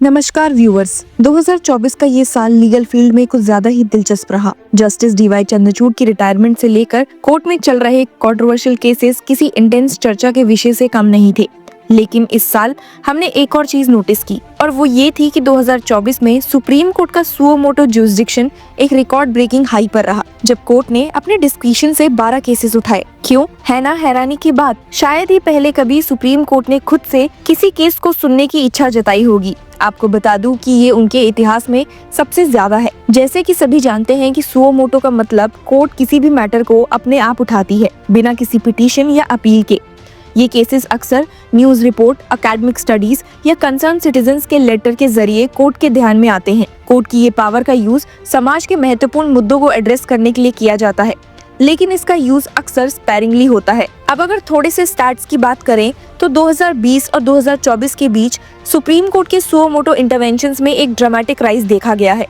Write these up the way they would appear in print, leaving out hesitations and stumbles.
नमस्कार व्यूअर्स। 2024 का ये साल लीगल फील्ड में कुछ ज्यादा ही दिलचस्प रहा। जस्टिस डीवाई चंद्रचूड़ की रिटायरमेंट से लेकर कोर्ट में चल रहे कंट्रोवर्शियल केसेस किसी इंटेंस चर्चा के विषय से कम नहीं थे। लेकिन इस साल हमने एक और चीज नोटिस की और वो ये थी कि 2024 में सुप्रीम कोर्ट का सुओ मोटो जुरिसडिक्शन एक रिकॉर्ड ब्रेकिंग हाई पर रहा, जब कोर्ट ने अपने डिस्क्रिशन से 12 केसेस उठाए। क्यों? है ना हैरानी की बात। शायद ही पहले कभी सुप्रीम कोर्ट ने खुद से किसी केस को सुनने की इच्छा जताई होगी। आपको बता दूं कि ये उनके इतिहास में सबसे ज्यादा है। जैसे कि सभी जानते हैं कि सुओ मोटो का मतलब कोर्ट किसी भी मैटर को अपने आप उठाती है, बिना किसी पिटीशन या अपील के। ये केसेस अक्सर न्यूज रिपोर्ट, एकेडमिक स्टडीज या कंसर्न सिटीजन्स के लेटर के जरिए कोर्ट के ध्यान में आते हैं। कोर्ट की ये पावर का यूज समाज के महत्वपूर्ण मुद्दों को एड्रेस करने के लिए किया जाता है, लेकिन इसका यूज अक्सर स्पैरिंगली होता है। अब अगर थोड़े से स्टैट्स की बात करें तो 2020 और 2024 के बीच सुप्रीम कोर्ट के सुओ मोटो इंटरवेंशंस में एक ड्रामेटिक राइज देखा गया है।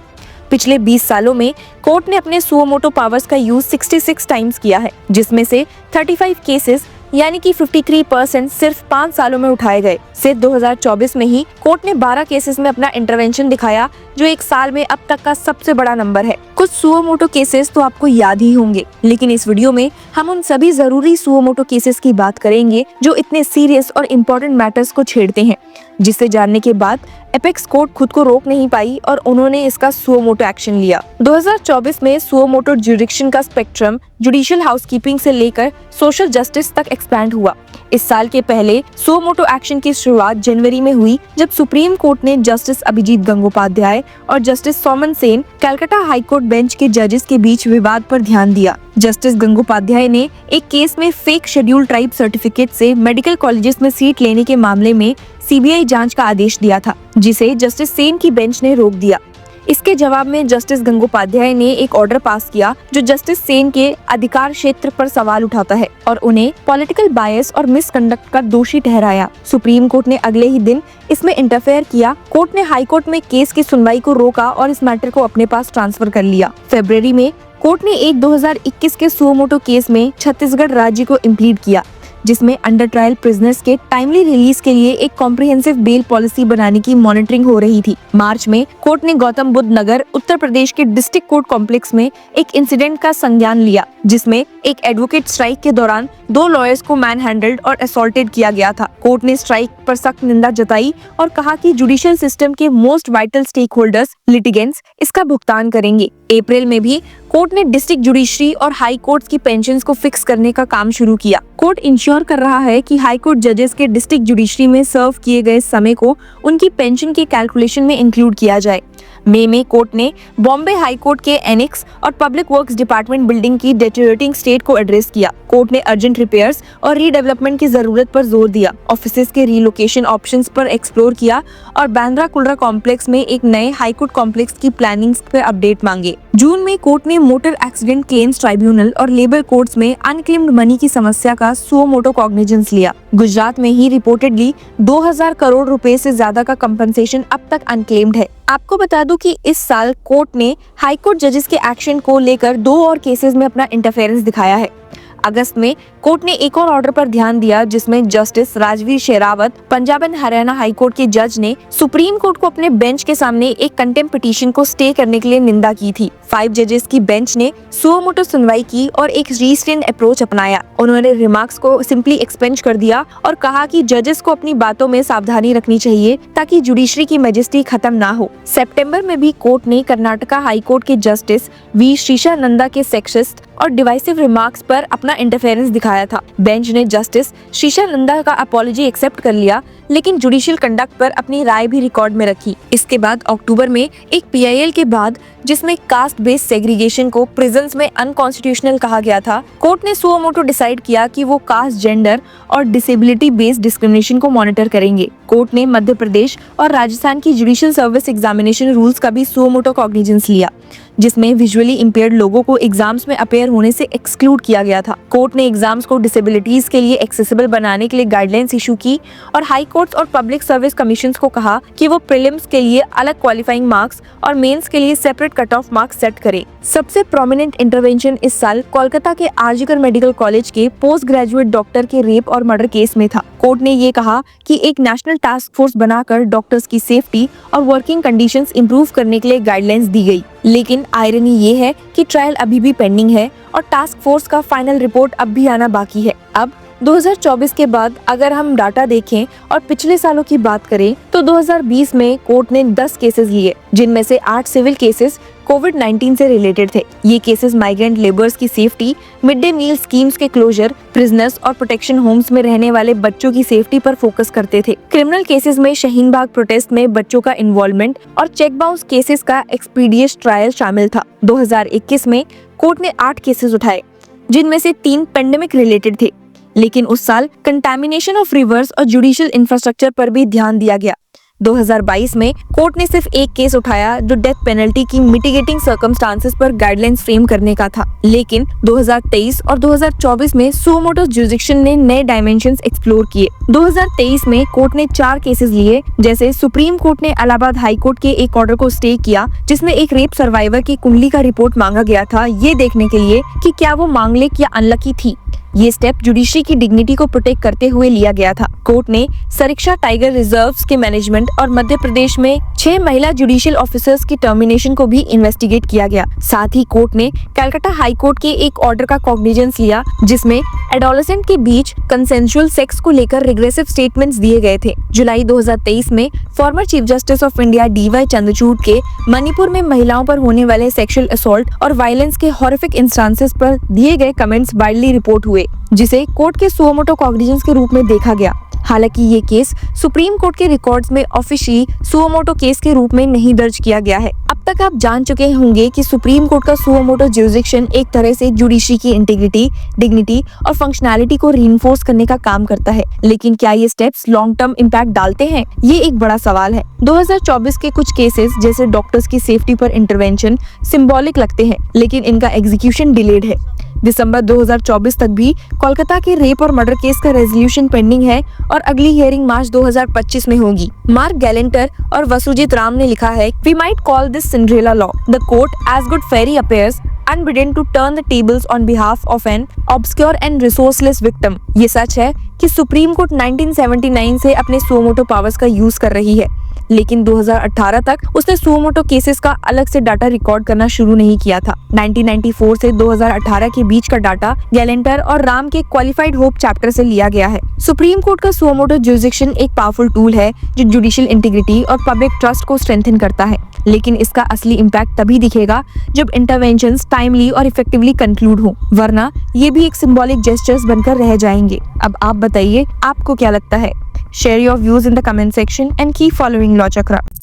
पिछले 20 सालों में कोर्ट ने अपने सुओ मोटो पावर्स का यूज 66 टाइम्स किया है, जिसमें से 35 केसेस यानी कि 53% सिर्फ 5 सालों में उठाए गए। सिर्फ 2024 में ही कोर्ट ने 12 केसेस में अपना इंटरवेंशन दिखाया, जो एक साल में अब तक का सबसे बड़ा नंबर है। कुछ सुओ मोटो केसेस तो आपको याद ही होंगे, लेकिन इस वीडियो में हम उन सभी जरूरी सुओ मोटो केसेस की बात करेंगे जो इतने सीरियस और इम्पोर्टेंट मैटर्स को छेड़ते हैं, जिसे जानने के बाद एपेक्स कोर्ट खुद को रोक नहीं पाई और उन्होंने इसका सुओ मोटो एक्शन लिया। 2024 में सुओ मोटो जुरिडिक्शन का स्पेक्ट्रम जुडिशियल हाउसकीपिंग से लेकर सोशल जस्टिस तक एक्सपैंड हुआ। इस साल के पहले सुओ मोटो एक्शन की शुरुआत जनवरी में हुई, जब सुप्रीम कोर्ट ने जस्टिस अभिजीत गंगोपाध्याय और justice Soman Sen Calcutta high court bench के जजेस के बीच विवाद पर ध्यान दिया। जस्टिस गंगोपाध्याय ने एक केस में फेक शेड्यूल ट्राइब सर्टिफिकेट से मेडिकल कॉलेजेस में सीट लेने के मामले में सीबीआई जांच का आदेश दिया था, जिसे जस्टिस सेन की बेंच ने रोक दिया। इसके जवाब में जस्टिस गंगोपाध्याय ने एक ऑर्डर पास किया जो जस्टिस सेन के अधिकार क्षेत्र पर सवाल उठाता है और उन्हें पॉलिटिकल बायस और मिसकंडक्ट का दोषी ठहराया। सुप्रीम कोर्ट ने अगले ही दिन इसमें इंटरफेयर किया। कोर्ट ने हाई कोर्ट में केस की सुनवाई को रोका और इस मैटर को अपने पास ट्रांसफर कर लिया। फरवरी में कोर्ट ने एक 2021 के सुओ मोटो केस में छत्तीसगढ़ राज्य को इम्प्लीड किया, जिसमें अंडर ट्रायल प्रिजनर्स के टाइमली रिलीज के लिए एक कॉम्प्रिहेंसिव बेल पॉलिसी बनाने की मॉनिटरिंग हो रही थी। मार्च में कोर्ट ने गौतम बुद्ध नगर उत्तर प्रदेश के डिस्ट्रिक्ट कोर्ट कॉम्प्लेक्स में एक इंसिडेंट का संज्ञान लिया, जिसमें एक एडवोकेट स्ट्राइक के दौरान 2 लॉयर्स को मैन हैंडल्ड और असॉल्टेड किया गया था। कोर्ट ने स्ट्राइक पर सख्त निंदा जताई और कहा कि जुडिशियल सिस्टम के most vital stake holders litigants इसका भुगतान करेंगे। अप्रैल में भी कोर्ट ने डिस्ट्रिक्ट जुडिशरी और हाई कोर्ट्स की पेंशन्स को फिक्स करने का काम शुरू किया। कोर्ट इंश्योर कर रहा है कि हाई कोर्ट जजेस के डिस्ट्रिक्ट जुडिशरी में सर्व किए गए समय को उनकी पेंशन के कैलकुलेशन में इंक्लूड किया जाए। मई में कोर्ट ने बॉम्बे हाई कोर्ट के एनेक्स और पब्लिक वर्क्स डिपार्टमेंट बिल्डिंग की डेटेरियोरेटिंग स्टेट को एड्रेस किया। कोर्ट ने अर्जेंट रिपेयर्स और रीडेवलपमेंट की जरूरत पर जोर दिया, ऑफिसेज के रीलोकेशन ऑप्शंस पर एक्सप्लोर किया और बांद्रा कुर्ला कॉम्प्लेक्स में एक नए हाई कोर्ट कॉम्प्लेक्स की प्लानिंग पर अपडेट मांगे। जून में कोर्ट ने मोटर एक्सीडेंट क्लेम्स ट्राइब्यूनल और लेबर कोर्ट्स में अनक्लेम्ड मनी की समस्या का सुओ मोटो कॉग्निजेंस लिया। गुजरात में ही रिपोर्टेडली 2000 करोड़ रुपए से ज्यादा का कंपनसेशन अब तक अनक्लेम्ड है। आपको बता दूं कि इस साल कोर्ट ने हाई कोर्ट जजेस के एक्शन को लेकर 2 और केसेस में अपना इंटरफेरेंस दिखाया है। अगस्त में कोर्ट ने एक और ऑर्डर पर ध्यान दिया, जिसमें justice Rajveer Sherawat Punjab and Haryana high court के जज ने सुप्रीम कोर्ट को अपने बेंच के सामने एक कंटेम्प्ट पिटीशन को स्टे करने के लिए निंदा की थी। 5 जजेस की बेंच ने सुओ मोटो सुनवाई की और एक रिस्ट्रेंट अप्रोच अपनाया। उन्होंने रिमार्क्स को सिंपली एक्सपेंज कर दिया और कहा कि जजेस को अपनी बातों में सावधानी रखनी चाहिए ताकि जुडिशरी की मैजेस्टी खत्म ना हो। सितंबर में भी कोर्ट ने कर्नाटका हाई कोर्ट के जस्टिस वी श्रीशानंदा के सेक्सिस्ट और डिवाइसिव रिमार्क्स पर अपना इंटरफेरेंस दिखाया था। बेंच ने जस्टिस श्रीशानंदा का अपॉलॉजी एक्सेप्ट कर लिया, लेकिन जुडिशियल कंडक्ट पर अपनी राय भी रिकॉर्ड में रखी। इसके बाद अक्टूबर में एक पीआईएल के बाद, जिसमें कास्ट बेस्ड सेग्रीगेशन को प्रिजन्स में अनकॉन्स्टिट्यूशनल कहा गया था, कोर्ट ने सुओ मोटो डिसाइड किया कि वो कास्ट, जेंडर और डिसेबिलिटी बेस्ड डिस्क्रिमिनेशन को मॉनिटर करेंगे। कोर्ट ने मध्य प्रदेश और राजस्थान की जुडिशियल सर्विस एग्जामिनेशन रूल्स का भी सुओ मोटो कॉग्निजेंस लिया। जिसमें विजुअली इम्पेयर्ड लोगों को एग्जाम्स में अपेयर होने से एक्सक्लूड किया गया था। कोर्ट ने एग्जाम्स को डिसेबिलिटीज के लिए एक्सेसिबल बनाने के लिए गाइडलाइंस इशू की और हाई कोर्ट्स और पब्लिक सर्विस कमीशंस को कहा कि वो प्रीलिम्स के लिए अलग क्वालिफाइंग मार्क्स और मेंस के लिए separate cut off marks set करे। सबसे प्रोमिनेंट इंटरवेंशन इस साल कोलकाता के आरजीकर मेडिकल कॉलेज के पोस्ट ग्रेजुएट डॉक्टर के रेप और मर्डर केस में था। कोर्ट ने ये कहा कि एक नेशनल टास्क फोर्स बनाकर डॉक्टर्स की सेफ्टी और वर्किंग कंडीशंस इंप्रूव करने के लिए गाइडलाइंस दी गई। लेकिन आयरनी ये है कि ट्रायल अभी भी पेंडिंग है और टास्क फोर्स का फाइनल रिपोर्ट अब भी आना बाकी है। अब 2024 के बाद अगर हम डाटा देखें और पिछले सालों की बात करें तो 2020 में कोर्ट ने 10 केसेस लिए, जिनमें से 8 सिविल केसेस कोविड-19 से रिलेटेड थे। ये केसेस माइग्रेंट लेबर्स की safety, mid day meal schemes के क्लोजर, प्रिजनर्स और प्रोटेक्शन होम्स में रहने वाले बच्चों की सेफ्टी पर फोकस करते थे। क्रिमिनल केसेस में शाहीन बाग प्रोटेस्ट में बच्चों का इन्वॉल्वमेंट और चेक बाउंस केसेस का एक्सपीडियस ट्रायल शामिल था। 2021 में कोर्ट ने 8 केसेस उठाए, जिनमें से 3 पेंडेमिक रिलेटेड थे, लेकिन उस साल कंटामिनेशन ऑफ रिवर्स और जुडिशियल इंफ्रास्ट्रक्चर पर भी ध्यान दिया गया। 2022 में कोर्ट ने सिर्फ एक केस उठाया जो डेथ पेनल्टी की मिटिगेटिंग सर्कमस्टांसेस पर गाइडलाइंस फ्रेम करने का था, लेकिन 2023 और 2024 में सुओ मोटो ज्यूरिसडिक्शन ने नए डायमेंशंस एक्सप्लोर किए। 2023 में कोर्ट ने 4 केसेस लिए, जैसे सुप्रीम कोर्ट ने इलाहाबाद हाई कोर्ट के एक ऑर्डर को स्टे किया जिसमें एक रेप सर्वाइवर की कुंडली का रिपोर्ट मांगा गया था, ये देखने के लिए कि क्या वो मांगलिक या अनलकी थी। ये स्टेप जुडिशरी की डिग्निटी को प्रोटेक्ट करते हुए लिया गया था। कोर्ट ने सरिक्षा टाइगर रिजर्व्स के मैनेजमेंट और मध्य प्रदेश में 6 महिला जुडिशियल ऑफिसर्स की टर्मिनेशन को भी इन्वेस्टिगेट किया गया। साथ ही कोर्ट ने कलकत्ता हाई कोर्ट के एक ऑर्डर का कॉग्निजेंस लिया जिसमें एडोलेसेंट के बीच कंसेंसुअल सेक्स को लेकर रिग्रेसिव स्टेटमेंट्स दिए गए थे। जुलाई 2023 में former chief justice of India D Y Chandrachud के मणिपुर में महिलाओं पर होने वाले सेक्सुअल असॉल्ट और वायलेंस के हॉरिफिक इंस्टांसेस पर दिए गए कमेंट्स वाइडली रिपोर्ट हुए, जिसे कोर्ट के सुओ मोटो कॉग्निजेंस के रूप में देखा गया। हालांकि ये केस सुप्रीम कोर्ट के रिकॉर्ड्स में ऑफिशियली सुओ मोटो केस के रूप में नहीं दर्ज किया गया है। अब तक आप जान चुके होंगे कि सुप्रीम कोर्ट का सुओ मोटो ज्यूरिसडिक्शन एक तरह से जुडिशरी की इंटीग्रिटी, डिग्निटी और फंक्शनैलिटी को रीइंफोर्स करने का काम करता है। लेकिन क्या ये स्टेप्स लॉन्ग टर्म इम्पैक्ट डालते हैं, ये एक बड़ा सवाल है। 2024 के कुछ केसेस जैसे डॉक्टर्स की सेफ्टी पर इंटरवेंशन सिंबॉलिक लगते हैं, लेकिन इनका एग्जीक्यूशन डिलेड है। दिसंबर 2024 तक भी कोलकाता के रेप और मर्डर केस का रेजोल्यूशन पेंडिंग है और अगली हियरिंग मार्च 2025 में होगी। मार्क गैलेंटर और वसुजीत राम ने लिखा है, "We might call this Cinderella law. The court, as good fairy appears, unbidden to turn the tables on behalf of an obscure and resourceless victim." ये सच है कि सुप्रीम कोर्ट 1979 से अपने सुओ मोटो पावर्स का यूज कर रही है, लेकिन 2018 तक उसने सुओ मोटो केसेस का अलग से डाटा रिकॉर्ड करना शुरू नहीं किया था। 1994 से 2018 के बीच का डाटा गैलेंटर और राम के क्वालिफाइड होप चैप्टर से लिया गया है। सुप्रीम कोर्ट का सुओ मोटो ज्यूरिसडिक्शन एक पावरफुल टूल है जो जुडिशियल इंटीग्रिटी और पब्लिक ट्रस्ट को स्ट्रेंथन करता है, लेकिन इसका असली इम्पैक्ट तभी दिखेगा जब इंटरवेंशंस टाइमली और इफेक्टिवली कंक्लूड हो, वरना ये भी एक सिंबॉलिक जेस्चर्स बनकर रह जाएंगे। अब आप बताइए, आपको क्या लगता है? Share your views in the comment section and keep following Law Chakra.